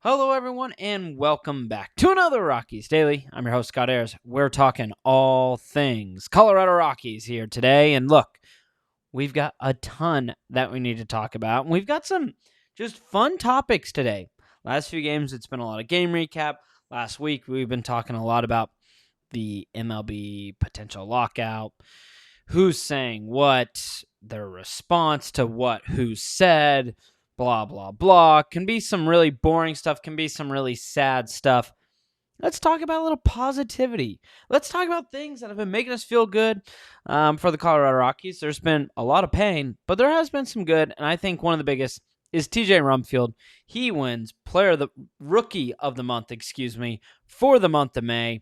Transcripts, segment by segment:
Hello, everyone, and welcome back to another Rockies Daily. I'm your host, Scott Ayers. We're talking all things Colorado Rockies here today. And look, we've got a ton that we need to talk about. We've got some just fun topics today. Last few games, it's been a lot of game recap. Last week, we've been talking a lot about the MLB potential lockout, who's saying what, their response to what who said, blah, blah, blah. Can be some really boring stuff, can be some really sad stuff. Let's talk about a little positivity. Let's talk about things that have been making us feel good for the Colorado Rockies. There's been a lot of pain, but there has been some good, and I think one of the biggest is TJ Rumfield. He wins Rookie of the Month, for the month of May.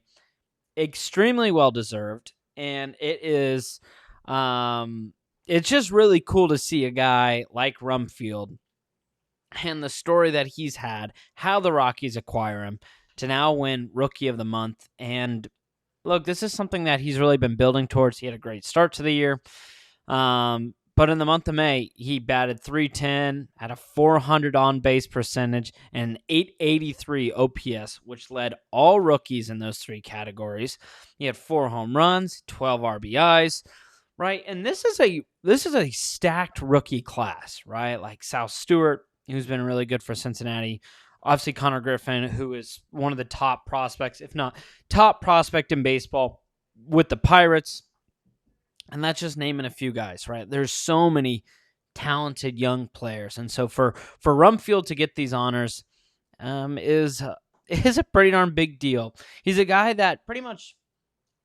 Extremely well deserved, and it's just really cool to see a guy like Rumfield and the story that he's had, how the Rockies acquire him to now win Rookie of the Month. And look, this is something that he's really been building towards. He had a great start to the year. But in the month of May, he batted .310, had a .400 on-base percentage, and an .883 OPS, which led all rookies in those three categories. He had 4 home runs, 12 RBIs, right? And this is a stacked rookie class, right? Like South Stewart, who's been really good for Cincinnati. Obviously, Connor Griffin, who is one of the top prospects, if not top prospect in baseball with the Pirates. And that's just naming a few guys, right? There's so many talented young players. And so for Rumfield to get these honors is a pretty darn big deal. He's a guy that pretty much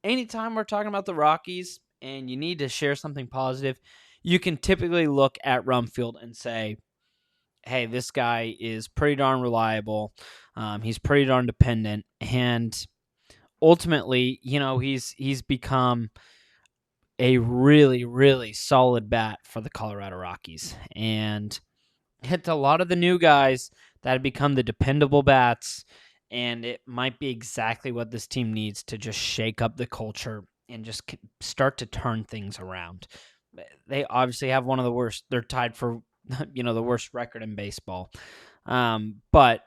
anytime we're talking about the Rockies and you need to share something positive, you can typically look at Rumfield and say, hey, this guy is pretty darn reliable. He's pretty darn dependent. And ultimately, he's become a really, really solid bat for the Colorado Rockies. And it's a lot of the new guys that have become the dependable bats, and it might be exactly what this team needs to just shake up the culture and just start to turn things around. They obviously have one of the worst. They're tied for, the worst record in baseball. But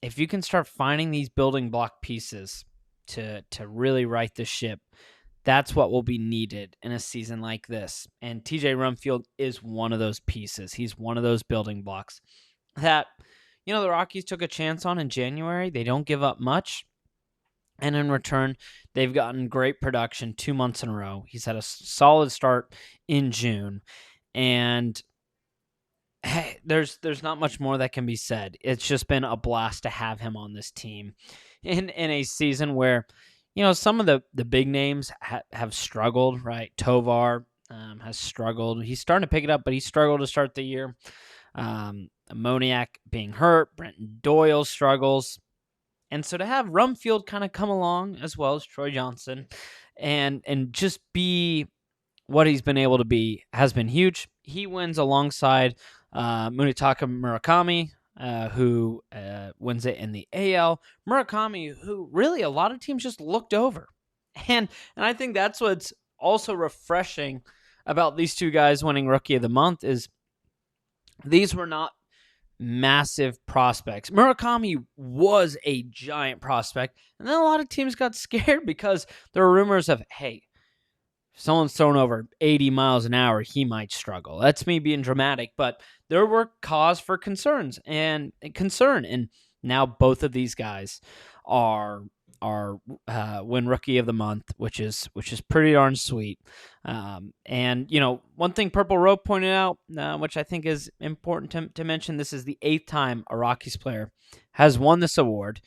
if you can start finding these building block pieces to really right the ship, that's what will be needed in a season like this. And TJ Rumfield is one of those pieces. He's one of those building blocks that, the Rockies took a chance on in January. They don't give up much. And in return, they've gotten great production 2 months in a row. He's had a solid start in June. And hey, there's not much more that can be said. It's just been a blast to have him on this team in a season where some of the big names have struggled, right? Tovar has struggled. He's starting to pick it up, but he struggled to start the year. Moniak being hurt. Brenton Doyle struggles. And so to have Rumfield kind of come along as well as Troy Johnson and just be what he's been able to be has been huge. He wins alongside Munetaka Murakami, who wins it in the AL. Murakami, who really a lot of teams just looked over. And I think that's what's also refreshing about these two guys winning Rookie of the Month is these were not massive prospects. Murakami was a giant prospect, and then a lot of teams got scared because there were rumors of, hey, if someone's thrown over 80 miles an hour, he might struggle. That's me being dramatic, but there were cause for concern. And now both of these guys are win Rookie of the Month, which is pretty darn sweet. And one thing Purple Rope pointed out, which I think is important to mention, this is the 8th time a Rockies player has won this award,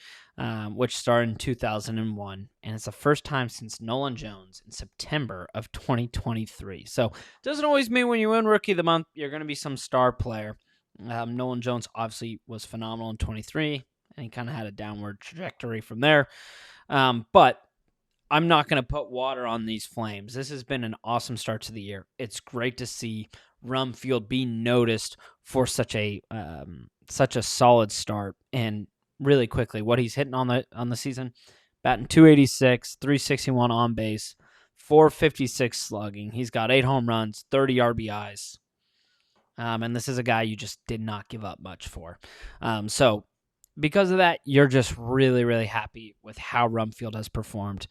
which started in 2001, and it's the first time since Nolan Jones in September of 2023. So it doesn't always mean when you win Rookie of the Month, you're going to be some star player. Nolan Jones obviously was phenomenal in 23, and he kind of had a downward trajectory from there. But I'm not going to put water on these flames. This has been an awesome start to the year. It's great to see Rumfield be noticed for such a solid start. And really quickly, what he's hitting on the season, batting .286, .361 on base, .456 slugging. He's got 8 home runs, 30 RBIs. And this is a guy you just did not give up much for. So because of that, you're just really, really happy with how Rumfield has performed.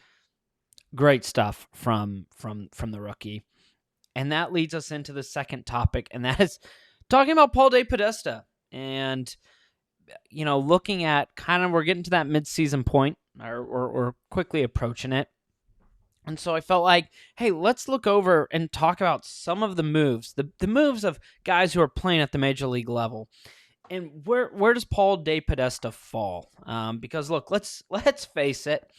Great stuff from the rookie. And that leads us into the second topic, and that is talking about Paul DePodesta. And, looking at we're getting to that midseason point, or quickly approaching it. And so I felt like, hey, let's look over and talk about some of the moves, the moves of guys who are playing at the major league level. And where does Paul DePodesta fall? Because look, let's face it.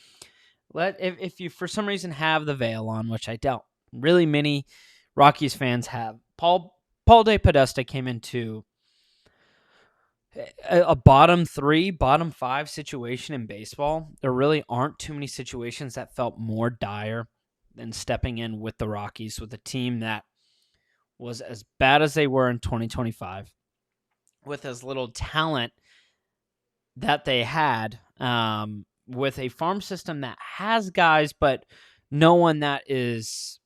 If you for some reason have the veil on, which I doubt really many Rockies fans have, Paul DePodesta came into a bottom 3, bottom 5 situation in baseball. There really aren't too many situations that felt more dire than stepping in with the Rockies, with a team that was as bad as they were in 2025, with as little talent that they had, with a farm system that has guys, but no one that is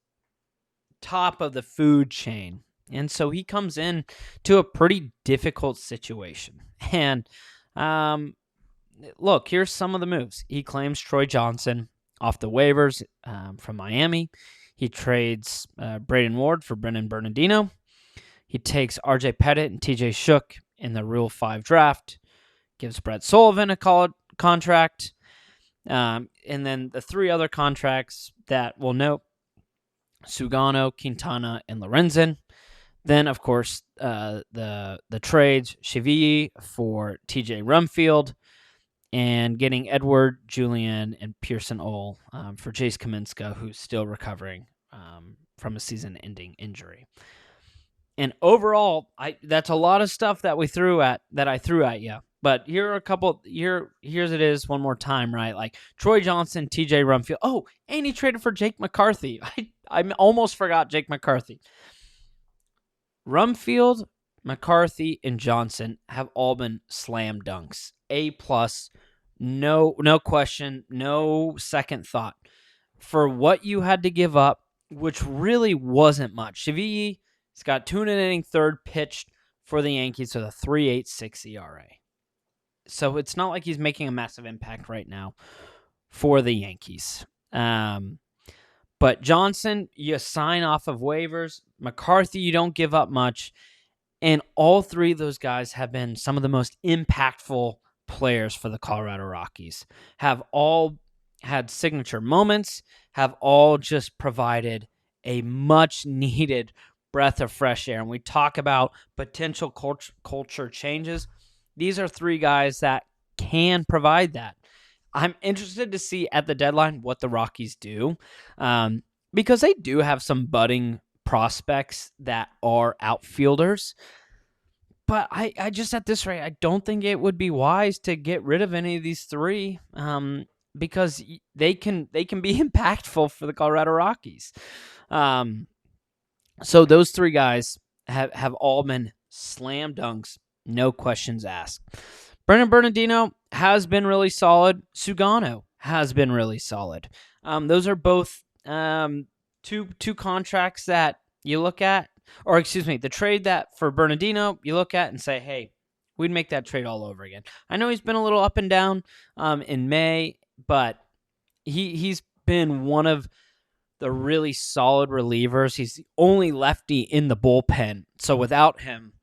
top of the food chain. And so he comes in to a pretty difficult situation. And look, here's some of the moves. He claims Troy Johnson off the waivers from Miami. He trades Braden Ward for Brennan Bernardino. He takes RJ Pettit and TJ Shook in the Rule 5 draft. Gives Brett Sullivan a contract. And then the 3 other contracts that we'll note: Sugano, Quintana, and Lorenzen. Then, of course, the trades: Chevy for TJ Rumfield, and getting Edward, Julian, and Pearson Ole for Jace Kaminska, who's still recovering from a season-ending injury. And overall, that's a lot of stuff that I threw at you. But here are a couple. Here's it is one more time, right? Like Troy Johnson, TJ Rumfield. Oh, and he traded for Jake McCarthy. I almost forgot Jake McCarthy. Rumfield, McCarthy, and Johnson have all been slam dunks. A+, no question, no second thought. For what you had to give up, which really wasn't much. Chevy has got 2 inning third pitched for the Yankees with a 3.86 ERA. So it's not like he's making a massive impact right now for the Yankees. But Johnson, you sign off of waivers. McCarthy, you don't give up much. And all 3 of those guys have been some of the most impactful players for the Colorado Rockies. Have all had signature moments, have all just provided a much-needed breath of fresh air. And we talk about potential culture changes. These are 3 guys that can provide that. I'm interested to see at the deadline what the Rockies do, because they do have some budding prospects that are outfielders. But I just, at this rate, I don't think it would be wise to get rid of any of these 3, because they can be impactful for the Colorado Rockies. So those 3 guys have all been slam dunks, no questions asked. Brennan Bernardino has been really solid. Sugano has been really solid. Those are both two contracts that you look at, or excuse me, the trade that for Bernardino you look at and say, hey, we'd make that trade all over again. I know he's been a little up and down in May, but he's been one of the really solid relievers. He's the only lefty in the bullpen, so without him,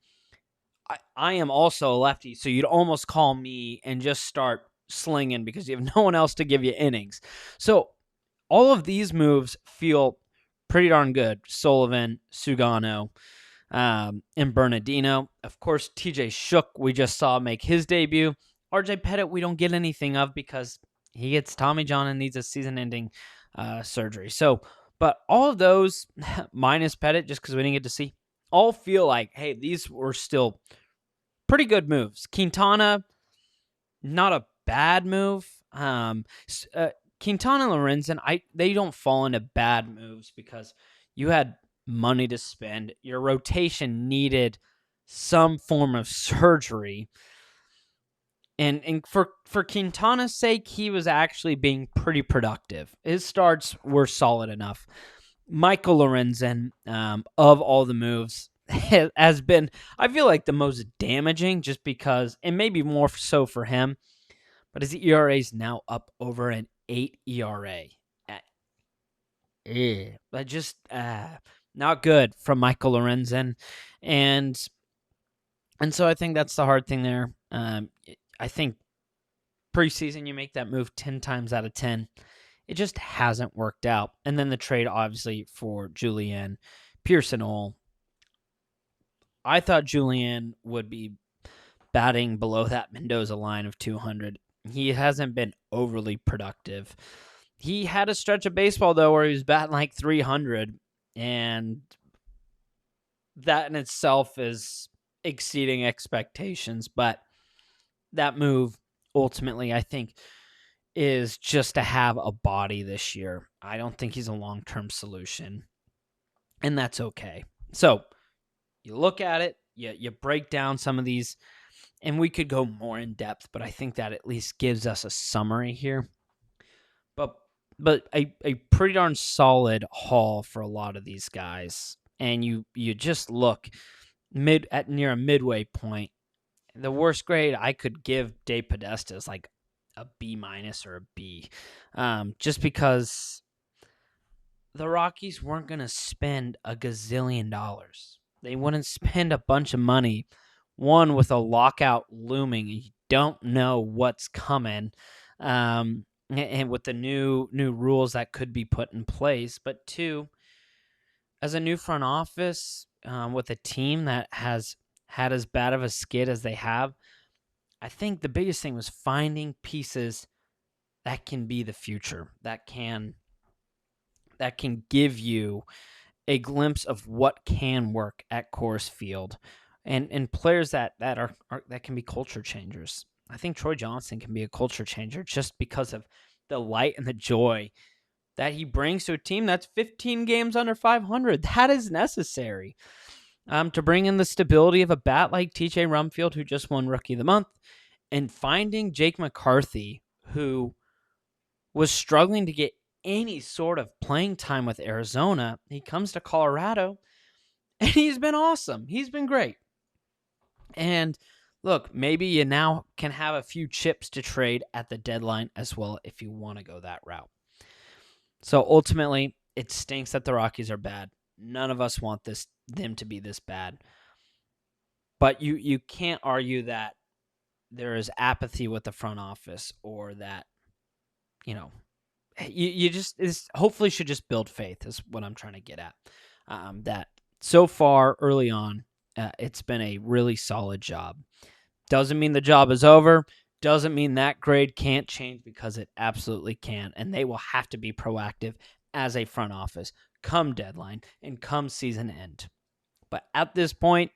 I am also a lefty, so you'd almost call me and just start slinging because you have no one else to give you innings. So all of these moves feel pretty darn good. Sullivan, Sugano, and Bernardino. Of course, TJ Shook, we just saw make his debut. RJ Pettit, we don't get anything of because he gets Tommy John and needs a season-ending surgery. So, but all of those, minus Pettit, just because we didn't get to see, all feel like, hey, these were still pretty good moves. Quintana, not a bad move. Quintana and Lorenzen, they don't fall into bad moves because you had money to spend. Your rotation needed some form of surgery. And for Quintana's sake, he was actually being pretty productive. His starts were solid enough. Michael Lorenzen, of all the moves, has been, I feel like, the most damaging just because, and maybe more so for him, but his ERA is now up over an 8 ERA. But just not good from Michael Lorenzen. And so I think that's the hard thing there. I think preseason you make that move 10 times out of 10. It just hasn't worked out. And then the trade, obviously, for Julian Pearson. I thought Julian would be batting below that Mendoza line of 200. He hasn't been overly productive. He had a stretch of baseball, though, where he was batting like 300, and that in itself is exceeding expectations. But that move, ultimately, I think, is just to have a body this year. I don't think he's a long-term solution, and that's okay. So you look at it, you break down some of these, and we could go more in depth, but I think that at least gives us a summary here. But a pretty darn solid haul for a lot of these guys. And you just look near a midway point. The worst grade I could give Dave Podesta is like a B- or a B, just because the Rockies weren't going to spend a gazillion dollars. They wouldn't spend a bunch of money. One, with a lockout looming, you don't know what's coming, and with the new rules that could be put in place. But two, as a new front office, with a team that has had as bad of a skid as they have, I think the biggest thing was finding pieces that can be the future, that can give you a glimpse of what can work at Coors Field, and players that can be culture changers. I think Troy Johnson can be a culture changer just because of the light and the joy that he brings to a team that's 15 games under 500. That is necessary. To bring in the stability of a bat like TJ Rumfield, who just won Rookie of the Month, and finding Jake McCarthy, who was struggling to get any sort of playing time with Arizona. He comes to Colorado, and he's been awesome. He's been great. And look, maybe you now can have a few chips to trade at the deadline as well if you want to go that route. So ultimately, it stinks that the Rockies are bad. None of us want them to be this bad. But you can't argue that there is apathy with the front office, or that, you just hopefully should just build faith is what I'm trying to get at. That so far early on, it's been a really solid job. Doesn't mean the job is over. Doesn't mean that grade can't change, because it absolutely can. And they will have to be proactive as a front office come deadline and come season end. But at this point,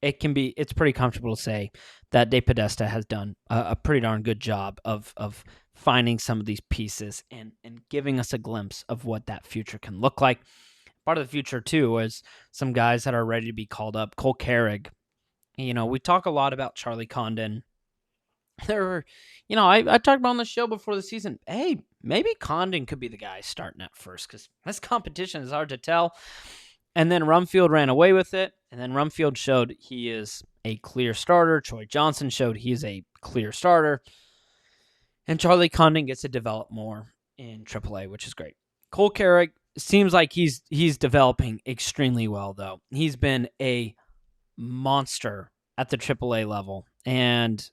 it's pretty comfortable to say that Dave Podesta has done a pretty darn good job of finding some of these pieces and giving us a glimpse of what that future can look like. Part of the future, too, is some guys that are ready to be called up. Cole Carrig. We talk a lot about Charlie Condon. I talked about on the show before the season, hey, maybe Condon could be the guy starting at first, because this competition is hard to tell. And then Rumfield ran away with it. And then Rumfield showed he is a clear starter. Troy Johnson showed he is a clear starter. And Charlie Condon gets to develop more in AAA, which is great. Cole Carrig seems like he's developing extremely well, though. He's been a monster at the AAA level. And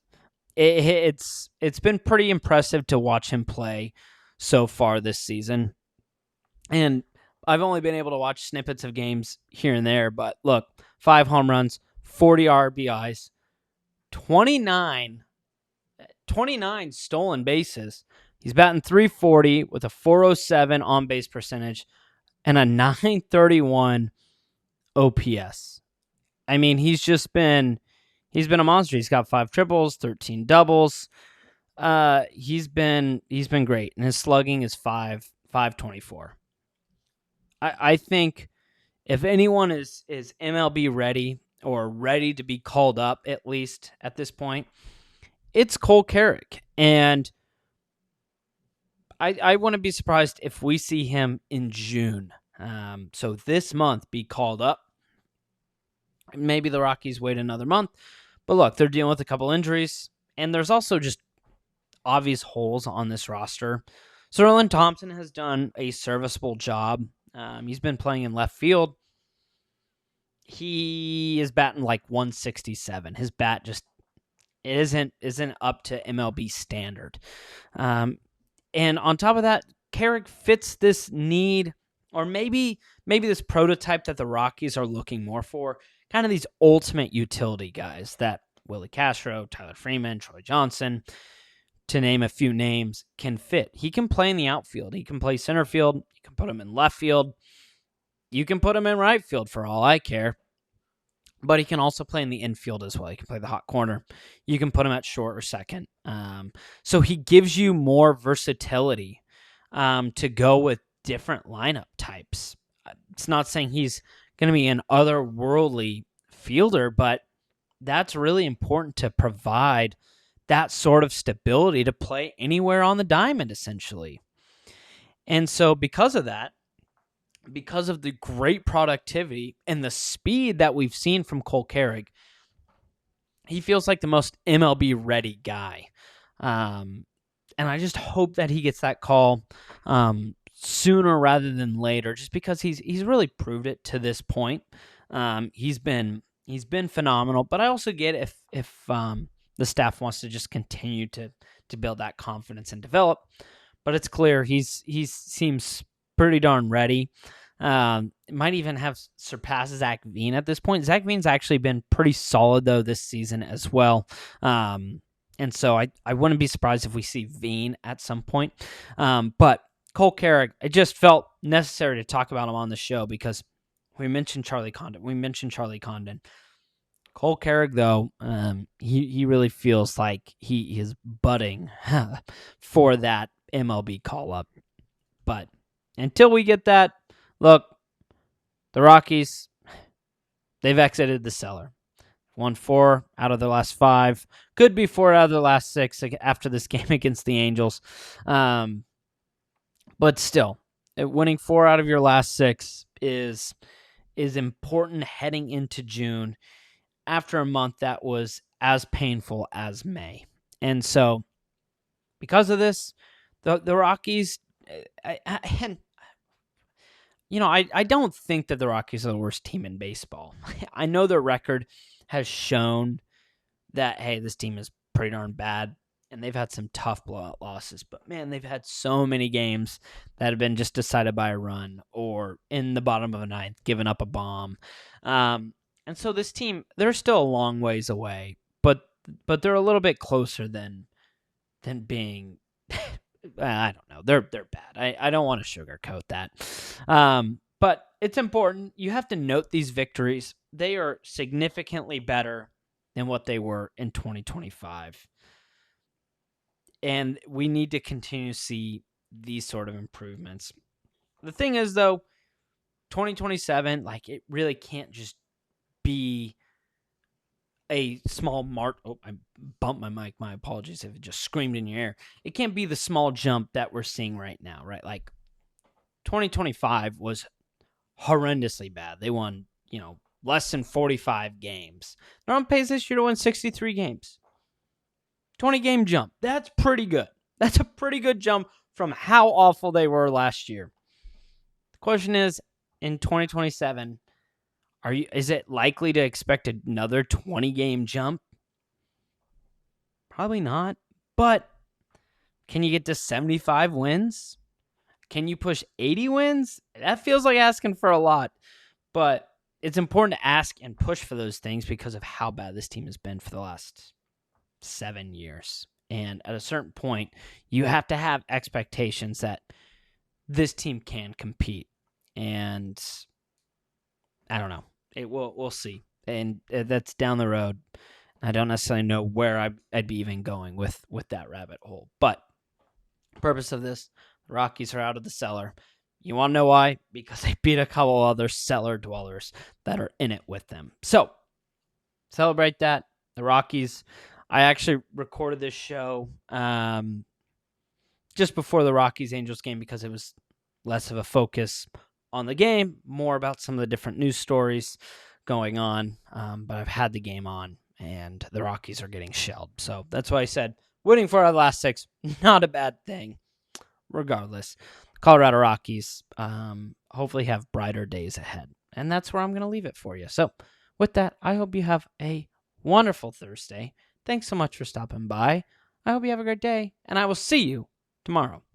it's been pretty impressive to watch him play so far this season. And I've only been able to watch snippets of games here and there, but look, 5 home runs, 40 RBIs, 29 stolen bases. He's batting .340 with a .407 on-base percentage and a .931 OPS. I mean, he's been a monster. He's got 5 triples, 13 doubles. He's been great, and his slugging is 524. I think if anyone is MLB ready, or ready to be called up, at least at this point, it's Cole Carrig. And I wouldn't be surprised if we see him in June. So this month, be called up. Maybe the Rockies wait another month. But look, they're dealing with a couple injuries, and there's also just obvious holes on this roster. Sterling Thompson has done a serviceable job. He's been playing in left field. He is batting like 167. His bat just isn't up to MLB standard. And on top of that, Carrick fits this need, or maybe this prototype that the Rockies are looking more for, kind of these ultimate utility guys that Willie Castro, Tyler Freeman, Troy Johnson, to name a few names, can fit. He can play in the outfield. He can play center field. You can put him in left field. You can put him in right field for all I care. But he can also play in the infield as well. He can play the hot corner. You can put him at short or second. So he gives you more versatility to go with different lineup types. It's not saying he's going to be an otherworldly fielder, but that's really important to provide that sort of stability to play anywhere on the diamond, essentially. And so because of that, because of the great productivity and the speed that we've seen from Cole Carrick, he feels like the most MLB ready guy. And I just hope that he gets that call sooner rather than later, just because he's really proved it to this point. He's been phenomenal, but I also get if the staff wants to just continue to build that confidence and develop. But it's clear he seems pretty darn ready. Might even have surpassed Zach Veen at this point. Zach Veen's actually been pretty solid, though, this season as well. And so I wouldn't be surprised if we see Veen at some point. But Cole Carrick, it just felt necessary to talk about him on the show because we mentioned Charlie Condon. Cole Carrick, though, he really feels like he is budding for that MLB call-up. But until we get that, look, the Rockies, they've exited the cellar. Won 4 out of their last 5. Could be 4 out of their last 6 after this game against the Angels. But still, winning 4 out of your last 6 is important heading into June after a month that was as painful as May. And so, because of this, the Rockies, I don't think that the Rockies are the worst team in baseball. I know their record has shown that, hey, this team is pretty darn bad, and they've had some tough blowout losses. But, man, they've had so many games that have been just decided by a run or in the bottom of a ninth, giving up a bomb. And so this team, they're still a long ways away, but they're a little bit closer than being I don't know. They're bad. I don't want to sugarcoat that. But it's important. You have to note these victories. They are significantly better than what they were in 2025. And we need to continue to see these sort of improvements. The thing is, though, 2027, like, it really can't just be a small mark. Oh, I bumped my mic. My apologies if it just screamed in your ear. It can't be the small jump that we're seeing right now, right? Like 2025 was horrendously bad. They won, less than 45 games. They're on pace this year to win 63 games. 20-game jump. That's pretty good. That's a pretty good jump from how awful they were last year. The question is, in 2027, is it likely to expect another 20-game jump? Probably not. But can you get to 75 wins? Can you push 80 wins? That feels like asking for a lot. But it's important to ask and push for those things because of how bad this team has been for the last 7 years. And at a certain point, you have to have expectations that this team can compete. And I don't know. We'll see. And that's down the road. I don't necessarily know where I'd be even going with that rabbit hole. But the purpose of this, the Rockies are out of the cellar. You want to know why? Because they beat a couple other cellar dwellers that are in it with them. So, celebrate that. The Rockies, I actually recorded this show just before the Rockies-Angels game because it was less of a focus on the game, more about some of the different news stories going on, but I've had the game on, and the Rockies are getting shelled. So that's why I said winning for our last 6, not a bad thing. Regardless, Colorado Rockies hopefully have brighter days ahead. And that's where I'm going to leave it for you. So with that, I hope you have a wonderful Thursday. Thanks so much for stopping by. I hope you have a great day, and I will see you tomorrow.